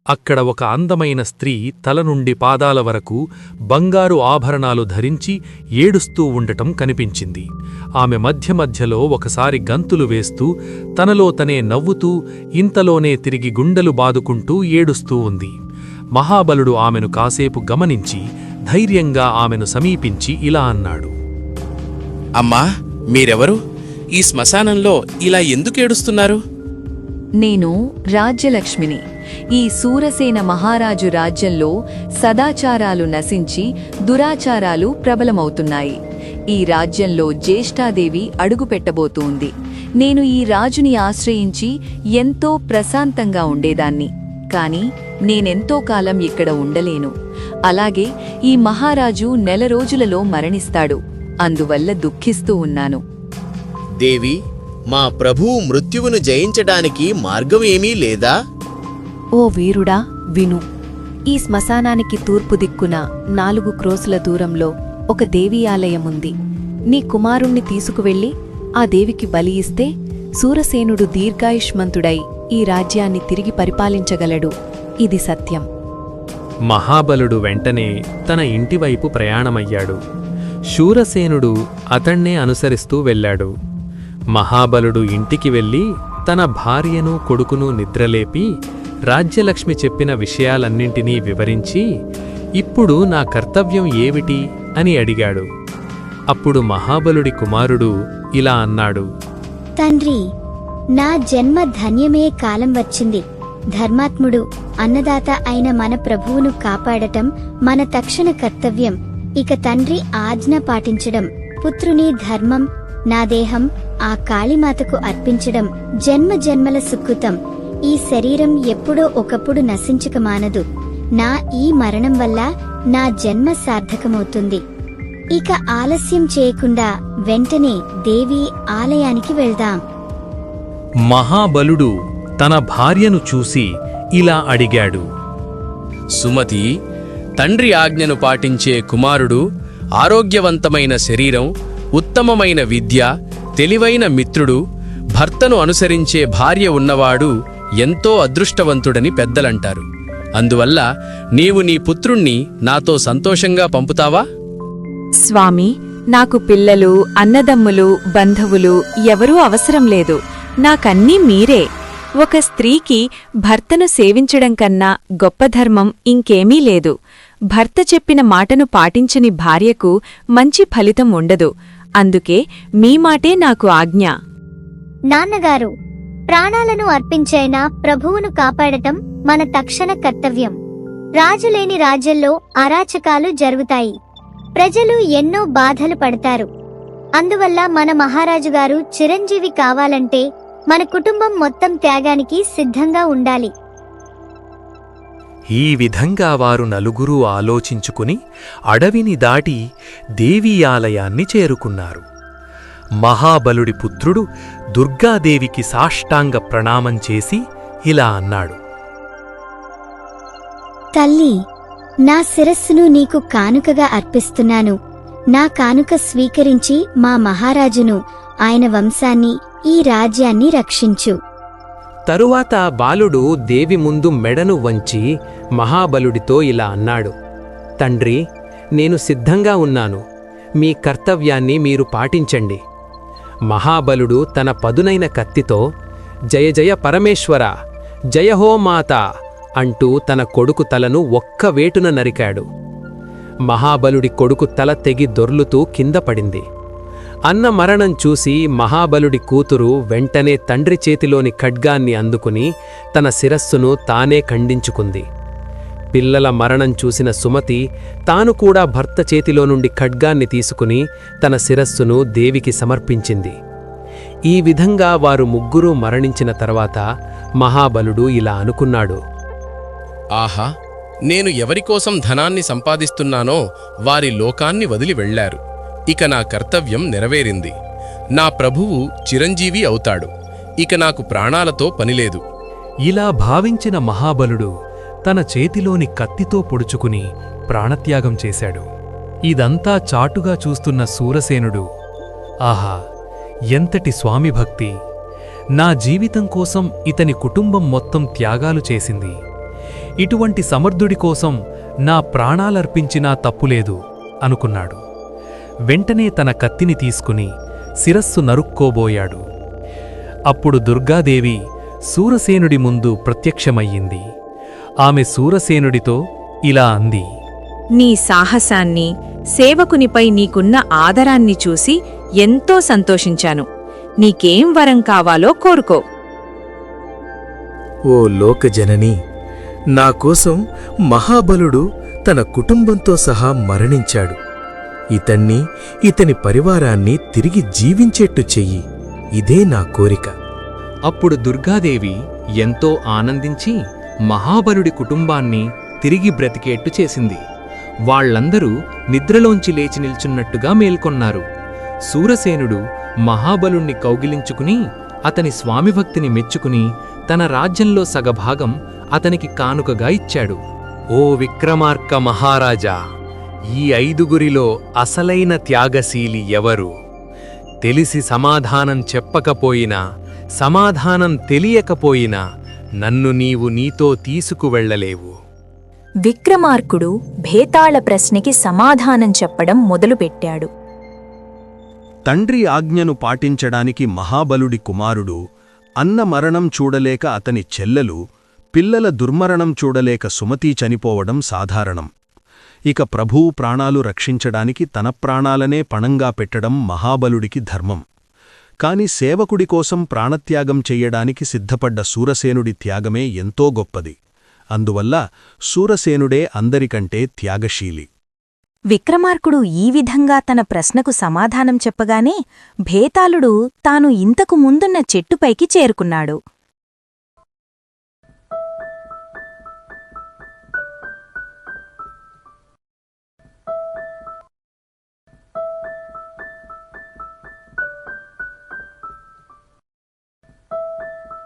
అక్కడ ఒక అందమైన స్త్రీ తల నుండి పాదాల వరకు బంగారు ఆభరణాలు ధరించి ఏడుస్తూ ఉండటం కనిపించింది. ఆమె మధ్య మధ్యలో ఒకసారి గంతులు వేస్తూ తనలో తనే నవ్వుతూ ఇంతలోనే తిరిగి గుండెలు బాదుకుంటూ ఏడుస్తూ ఉంది. మహాబలుడు ఆమెను కాసేపు గమనించి ధైర్యంగా ఆమెను సమీపించి ఇలా అన్నాడు. అమ్మా, మీరెవరు? ఈ శ్మశానంలో ఇలా ఎందుకేడుస్తున్నారు? నేను రాజ్యలక్ష్మిని. ఈ సూరసేన మహారాజు రాజ్యంలో సదాచారాలు నశించి దురాచారాలు ప్రబలమవుతున్నాయి. ఈ రాజ్యంలో జ్యేష్ఠాదేవి అడుగుపెట్టబోతోంది. నేను ఈ రాజుని ఆశ్రయించి ఎంతో ప్రశాంతంగా ఉండేదాన్ని. కాని నేనెంతో కాలం ఇక్కడ ఉండలేను. అలాగే ఈ మహారాజు నెల రోజులలో మరణిస్తాడు. అందువల్ల దుఃఖిస్తూ ఉన్నాను. దేవి, మా ప్రభువు మృత్యువును జయించడానికి మార్గం ఏమీ లేదా? ఓ వీరుడా, విను. ఈ శ్మశానానికి తూర్పు దిక్కున 4 క్రోసుల దూరంలో ఒక దేవీ ఆలయముంది. నీ కుమారుణ్ణి తీసుకువెళ్ళి ఆ దేవికి బలి ఇస్తే సూరసేనుడు దీర్ఘాయుష్మంతుడై ఈ రాజ్యాన్ని తిరిగి పరిపాలించగలడు. ఇది సత్యం. మహాబలుడు వెంటనే తన ఇంటివైపు ప్రయాణమయ్యాడు. శూరసేనుడు అతణ్ణే అనుసరిస్తూ వెళ్ళాడు. మహాబలుడు ఇంటికి వెళ్ళి తన భార్యను కొడుకును నిద్రలేపి రాజ్యలక్ష్మి చెప్పిన విషయాలన్నింటినీ వివరించి, ఇప్పుడు నా కర్తవ్యం ఏమిటి అని అడిగాడు. అప్పుడు మహాబలుడి కుమారుడు ఇలా అన్నాడు. తండ్రి, నా జన్మ ధన్యమే కాలం వచ్చింది. ధర్మాత్ముడు, అన్నదాత అయిన మన ప్రభువును కాపాడటం మన తక్షణ కర్తవ్యం. ఇక తండ్రి ఆజ్ఞ పాటించడం, పుత్రుని ధర్మం, నా దేహం ఆ కాళీమాతకు అర్పించడం జన్మ జన్మల సుకృతం. ఈ శరీరం ఎప్పుడో ఒకప్పుడు నశించక మానదు. నా ఈ మరణం వల్ల నా జన్మ సార్థకమవుతుంది. ఇక ఆలస్యం చేయకుండా వెంటనే దేవి ఆలయానికి వెళ్దాం. మహాబలుడు తన భార్యను చూసి ఇలా అడిగాడు. సుమతి, తండ్రి ఆజ్ఞను పాటించే కుమారుడు, ఆరోగ్యవంతమైన శరీరం, ఉత్తమమైన విద్య, తెలివైన మిత్రుడు, భర్తను అనుసరించే భార్య ఉన్నవాడు ఎంతో అదృష్టవంతుడని పెద్దలంటారు. అందువల్ల నీవు నీ పుత్రుణ్ణి నాతో సంతోషంగా పంపుతావా? స్వామి, నాకు పిల్లలు, అన్నదమ్ములు, బంధువులు ఎవరూ అవసరం లేదు. నాకన్నీ మీరే. ఒక స్త్రీకి భర్తను సేవించడం కన్నా గొప్ప ధర్మం ఇంకేమీ లేదు. భర్త చెప్పిన మాటను పాటించని భార్యకు మంచి ఫలితం ఉండదు. అందుకే మీ మాటే నాకు ఆజ్ఞ. నాన్నగారు, ప్రాణాలను అర్పించైనా ప్రభువును కాపాడటం మన తక్షణ కర్తవ్యం. రాజులేని రాజ్యంలో అరాచకాలు జరుగుతాయి. ప్రజలు ఎన్నో బాధలు పడతారు. అందువల్ల మన మహారాజుగారు చిరంజీవి కావాలంటే మన కుటుంబం మొత్తం త్యాగానికి సిద్ధంగా ఉండాలి. ఈ విధంగా వారు నలుగురూ ఆలోచించుకుని అడవిని దాటి దేవీ ఆలయాన్ని చేరుకున్నారు. మహాబలుడి పుత్రుడు దుర్గాదేవికి సాష్టాంగ ప్రణామం చేసి ఇలా అన్నాడు. తల్లి, నా శిరస్సును నీకు కానుకగా అర్పిస్తున్నాను. నా కానుక స్వీకరించి మా మహారాజును, ఆయన వంశాన్ని, ఈ రాజ్యాన్ని రక్షించు. తరువాత బాలుడు దేవి ముందు మెడను వంచి మహాబలుడితో ఇలా అన్నాడు. తండ్రి, నేను సిద్ధంగా ఉన్నాను. మీ కర్తవ్యాన్ని మీరు పాటించండి. మహాబలుడు తన పదునైన కత్తితో జయ జయ పరమేశ్వర, జయహో మాత అంటూ తన కొడుకు తలను ఒక్క వేటున నరికాడు. మహాబలుడి కొడుకు తల తెగి దొర్లుతూ కింద పడింది. అన్న మరణం చూసి మహాబలుడి కూతురు వెంటనే తండ్రి చేతిలోని ఖడ్గాన్ని అందుకుని తన శిరస్సును తానే ఖండించుకుంది. పిల్లల మరణం చూసిన సుమతి తాను కూడా భర్త చేతిలో నుండి ఖడ్గాన్ని తీసుకుని తన శిరస్సును దేవికి సమర్పించింది. ఈ విధంగా వారు ముగ్గురూ మరణించిన తర్వాత మహాబలుడు ఇలా అనుకున్నాడు. ఆహా, నేను ఎవరికోసం ధనాన్ని సంపాదిస్తున్నానో వారి లోకాన్ని వదిలి వెళ్లారు. ఇక నా కర్తవ్యం నెరవేరింది. నా ప్రభువు చిరంజీవి అవుతాడు. ఇక నాకు ప్రాణాలతో పనిలేదు. ఇలా భావించిన మహాబలుడు తన చేతిలోని కత్తితో పొడుచుకుని ప్రాణత్యాగం చేశాడు. ఇదంతా చాటుగా చూస్తున్న సూరసేనుడు, ఆహా, ఎంతటి స్వామిభక్తి! నా జీవితం కోసం ఇతని కుటుంబం మొత్తం త్యాగాలు చేసింది ఇటువంటి సమర్థుడి కోసం నా ప్రాణాలర్పించినా తప్పులేదు అనుకున్నాడు. వెంటనే తన కత్తిని తీసుకుని శిరస్సు నరుక్కోబోయాడు. అప్పుడు దుర్గాదేవి సూరసేనుడి ముందు ప్రత్యక్షమయ్యింది. ఆమె సూరసేనుడితో ఇలా అంది: నీ సాహసాన్ని, సేవకునిపై నీకున్న ఆదరాన్ని చూసి ఎంతో సంతోషించాను. నీకేం వరం కావాలో కోరుకో. ఓ లోకజనని, నా కోసం మహాబలుడు తన కుటుంబంతో సహా మరణించాడు. ఇతన్ని, ఇతని పరివారాన్ని తిరిగి జీవించేట్టు చెయ్యి. ఇదే నా కోరిక. అప్పుడు దుర్గాదేవి ఎంతో ఆనందించి మహాబలుడి కుటుంబాన్ని తిరిగి బ్రతికేట్టు చేసింది. వాళ్లందరూ నిద్రలోంచి లేచి నిల్చున్నట్టుగా మేల్కొన్నారు. సూరసేనుడు మహాబలుణ్ణి కౌగిలించుకుని అతని స్వామిభక్తిని మెచ్చుకుని తన రాజ్యంలో సగభాగం అతనికి కానుకగా ఇచ్చాడు. ఓ విక్రమార్క మహారాజా, ఈ 5గురిలో అసలైన త్యాగశీలి ఎవరు? తెలిసి సమాధానం చెప్పకపోయినా, సమాధానం తెలియకపోయినా నన్ను నీవు నీతో తీసుకువెళ్లలేవు. విక్రమార్కుడు భేతాళ ప్రశ్నకి సమాధానం చెప్పడం మొదలుపెట్టాడు. తండ్రి ఆజ్ఞను పాటించడానికి మహాబలుడి కుమారుడు అన్న మరణం చూడలేక అతని చెల్లెలు, పిల్లల దుర్మరణం చూడలేక సుమతి చనిపోవడం సాధారణం. ఇక ప్రభువు ప్రాణాలు రక్షించడానికి తన ప్రాణాలనే పణంగా పెట్టడం మహాబలుడికి ధర్మం. కాని సేవకుడి కోసం ప్రాణత్యాగం చెయ్యడానికి సిద్ధపడ్డ సూరసేనుడి త్యాగమే ఎంతో గొప్పది. అందువల్ల సూరసేనుడే అందరికంటే త్యాగశీలి. విక్రమార్కుడు ఈ విధంగా తన ప్రశ్నకు సమాధానం చెప్పగానే భేతాళుడు తాను ఇంతకు ముందున్న చెట్టుపైకి చేరుకున్నాడు.